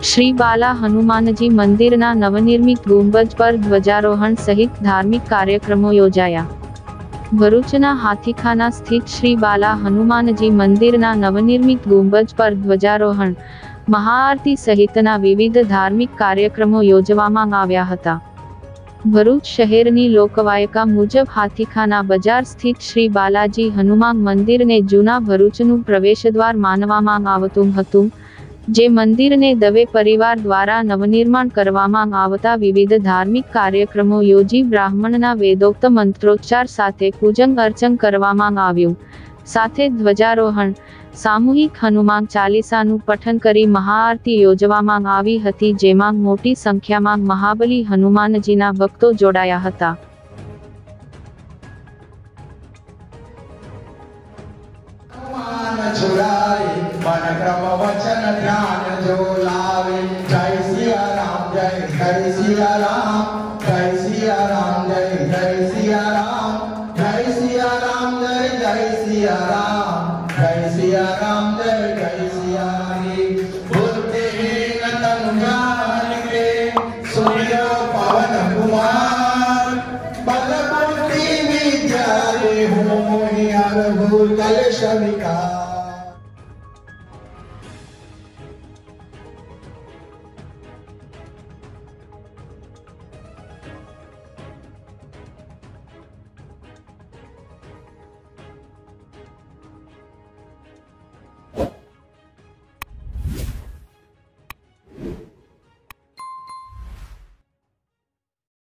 श्री बाला हनुमानजी मंदिरना नवनिर्मित गुंबज पर ध्वजारोहण सहित धार्मिक कार्यक्रमों योजाया। भरूचना हाथीखाना स्थित श्री बाला हनुमानजी मंदिरना नवनिर्मित गुंबज पर ध्वजारोहण, महाआरती सहितना विविध धार्मिक कार्यक्रमों योजवामां आव्या हता। भरूच शहेरनी लोकवायका मुजब हाथीखाना बजार स्थित श्री बालाजी हनुमान मंदिर ने जूना भरूचनु प्रवेशद्वार मानवामां आवतुं हतुं, जे मंदिर ने दवे परिवार द्वारा नवनिर्माण करवामां आवता विविध धार्मिक कार्यक्रमों योजी ब्राह्मणना वेदोक्त मंत्रोच्चार साथे पूजन अर्चन करवामां आव्युं। साथे ध्वजारोहण, सामूहिक हनुमान चालीसानु पठन करी महाआरती योजवामां आवी हती, जेमां मोटी संख्यामां महाबली हनुमानजीना भक्तो जोडाया हता। कल शविका